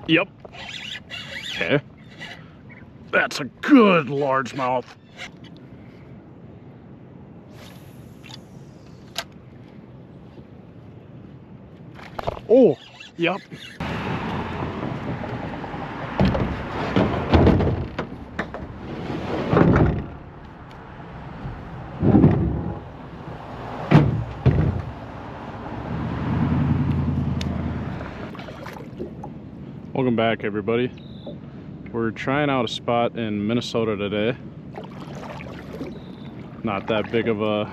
Yep. Okay. That's a good largemouth. Oh, yep. Welcome back, everybody. We're trying out a spot in Minnesota today. Not that big of a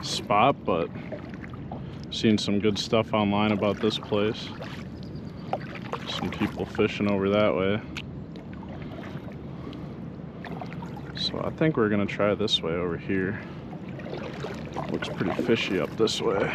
spot, but seen some good stuff online about this place. Some people fishing over that way. So I think we're gonna try this way over here. Looks pretty fishy up this way.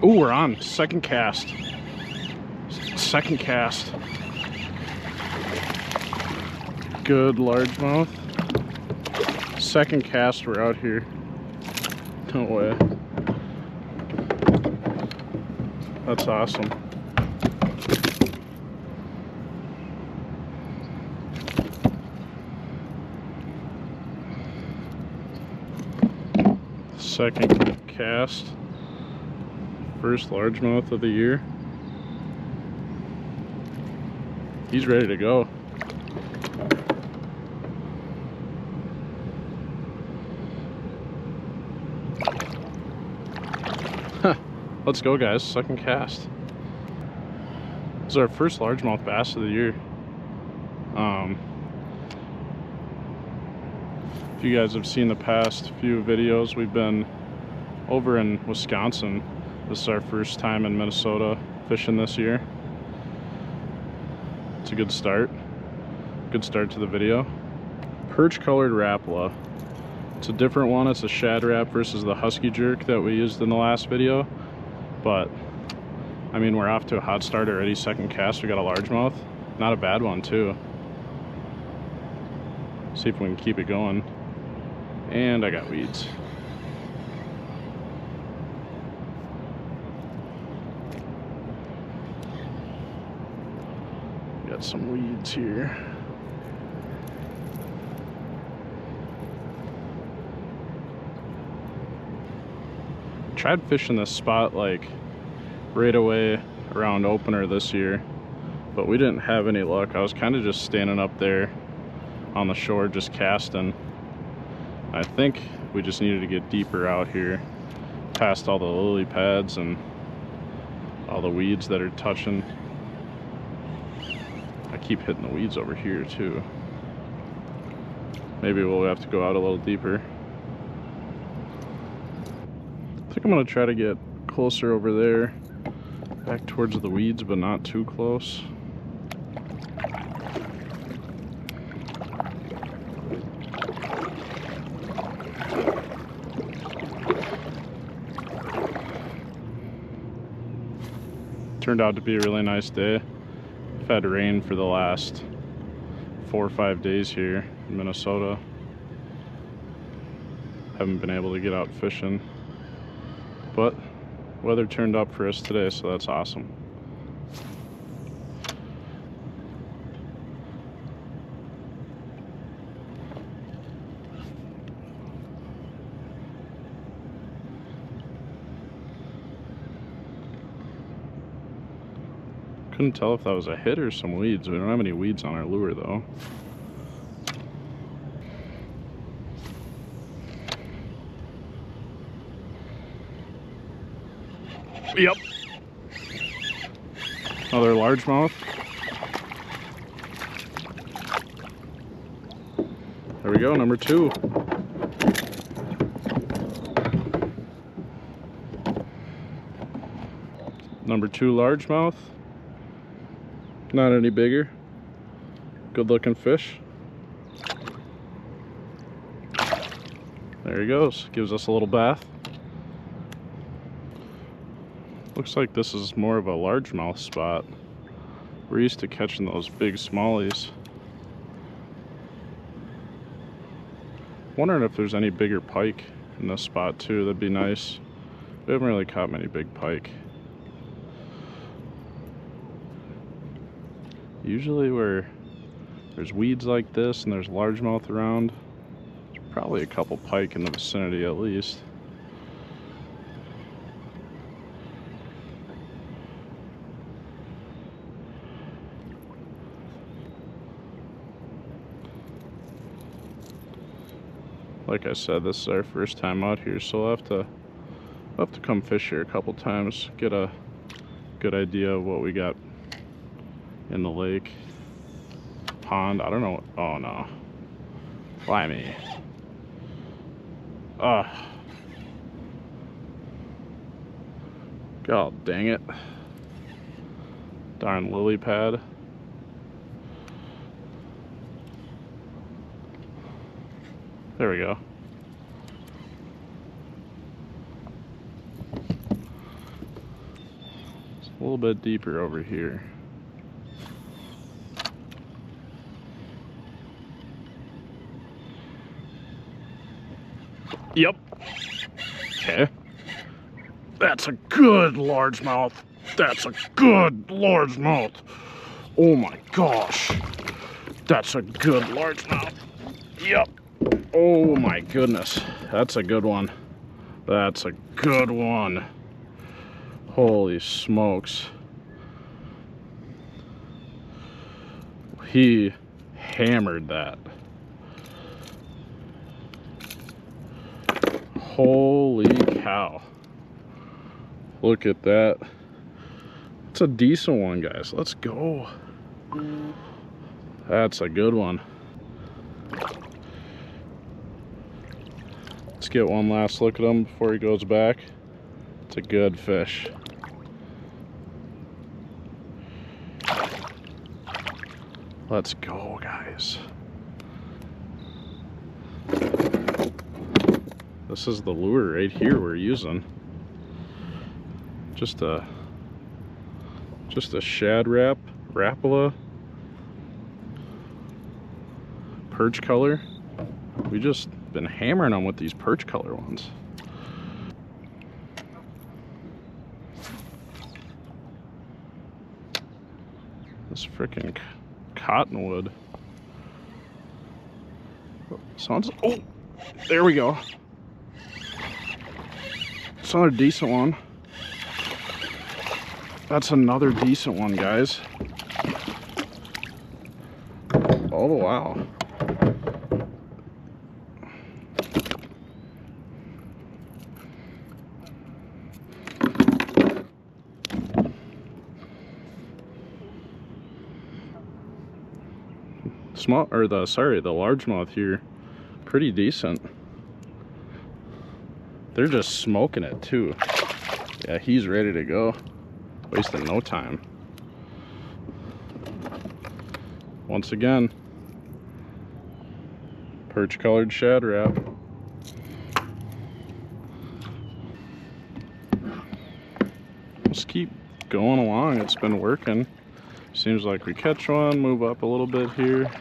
Ooh, we're on. Second cast. Second cast. Good largemouth. Second cast, we're out here. No way. That's awesome. Second cast. First largemouth of the year. He's ready to go. Let's go, guys. Second cast. This is our first largemouth bass of the year. If you guys have seen the past few videos, we've been over in Wisconsin. This is our first time in Minnesota fishing this year. It's a good start. Good start to the video. Perch colored Rapala. It's a different one. It's a shad rap versus the husky jerk that we used in the last video. But, I mean, we're off to a hot start already. Second cast, we got a largemouth. Not a bad one, too. See if we can keep it going. And I got weeds. Got some weeds here. Tried fishing this spot like right away around opener this year, but we didn't have any luck. I was kind of just standing up there on the shore just casting. I think we just needed to get deeper out here past all the lily pads and all the weeds that are touching. I keep hitting the weeds over here too. Maybe we'll have to go out a little deeper. I think I'm gonna try to get closer over there, back towards the weeds, but not too close. Turned out to be a really nice day. We've had rain for the last 4 or 5 days here in Minnesota. Haven't been able to get out fishing, but weather turned up for us today, so that's awesome. Couldn't tell if that was a hit or some weeds. We don't have any weeds on our lure though. Yep. Another largemouth. There we go, number 2. Number 2 largemouth. Not any bigger. Good looking fish. There he goes. Gives us a little bath. Looks like this is more of a largemouth spot. We're used to catching those big smallies. Wondering if there's any bigger pike in this spot too. That'd be nice. We haven't really caught many big pike. Usually where there's weeds like this and there's largemouth around, there's probably a couple pike in the vicinity at least. Like I said, this is our first time out here, so we'll have to come fish here a couple times, get a good idea of what we got in the lake, pond. I don't know. Oh no, why me? God dang it! Darn lily pad. There we go. It's a little bit deeper over here. Yep. Okay. That's a good largemouth. That's a good largemouth. Oh my gosh. That's a good largemouth. Yep. Oh my goodness. That's a good one. That's a good one. Holy smokes. He hammered that. Holy cow. Look at that. It's a decent one, guys. Let's go. That's a good one. Let's get one last look at him before he goes back. It's a good fish. Let's go, guys. This is the lure right here we're using. Just a shad Rapala perch color. We just been hammering them with these perch color ones. This freaking cottonwood. Sounds, oh, there we go. It's another decent one. That's another decent one, guys. Oh wow. Small, or the largemouth here, pretty decent. They're just smoking it too. Yeah, he's ready to go. Wasting no time. Once again, perch colored shad rap. Just keep going along. It's been working. Seems like we catch one, move up a little bit here.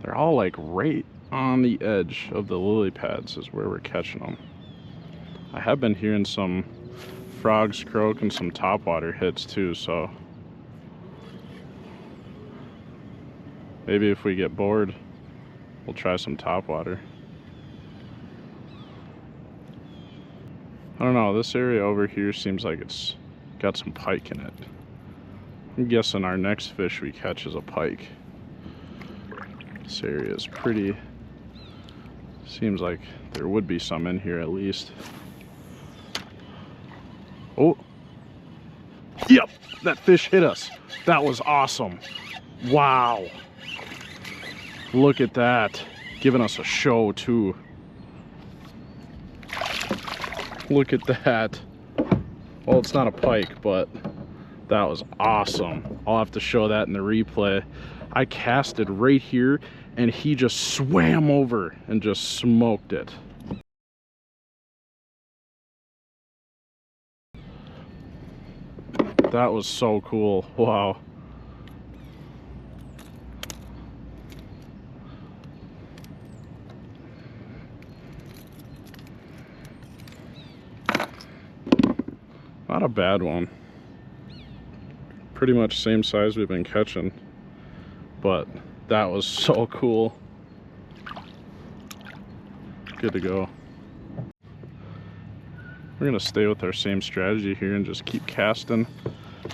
They're all like right on the edge of the lily pads is where we're catching them. I have been hearing some frogs croak and some topwater hits too, so maybe if we get bored, we'll try some topwater. I don't know, this area over here seems like it's got some pike in it. I'm guessing our next fish we catch is a pike. This area is pretty, seems like there would be some in here at least. Oh, yep, that fish hit us. That was awesome. Wow. Look at that. Giving us a show too. Look at that. Well, it's not a pike, but that was awesome. I'll have to show that in the replay. I casted right here and he just swam over and just smoked it. That was so cool. Wow. Not a bad one. Pretty much same size we've been catching, but that was so cool. Good to go. We're gonna stay with our same strategy here and just keep casting.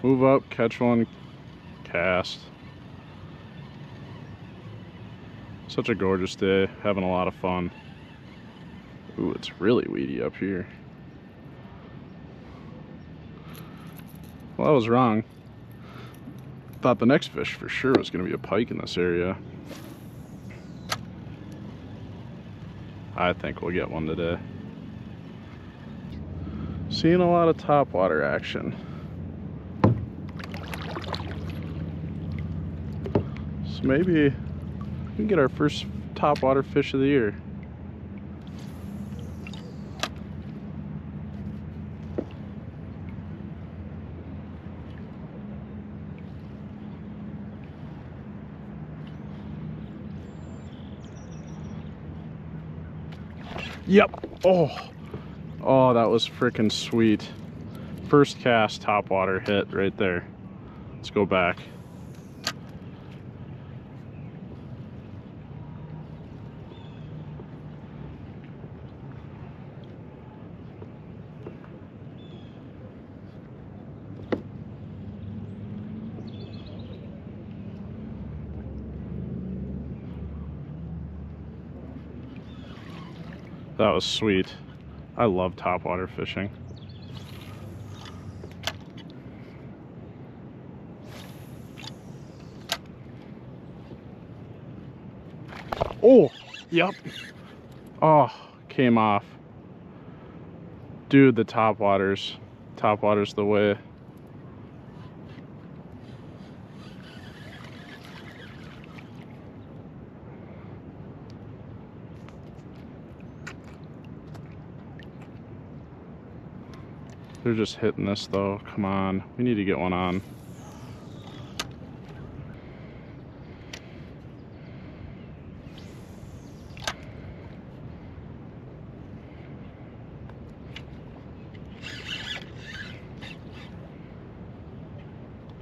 Move up, catch one, cast. Such a gorgeous day, having a lot of fun. Ooh, it's really weedy up here. Well, I was wrong. Thought the next fish for sure was gonna be a pike in this area. I think we'll get one today. Seeing a lot of topwater action. So maybe we can get our first topwater fish of the year. Yep. Oh, that was freaking sweet. First cast topwater hit right there. Let's go back. That was sweet. I love topwater fishing. Oh, yep. Oh, came off. Dude, the topwater's the way. They're just hitting this though. Come on, we need to get one on.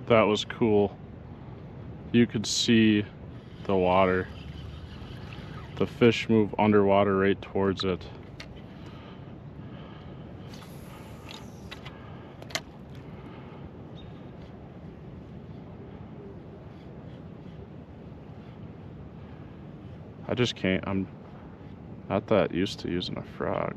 That was cool. You could see the water. The fish move underwater right towards it. I just can't, I'm not that used to using a frog.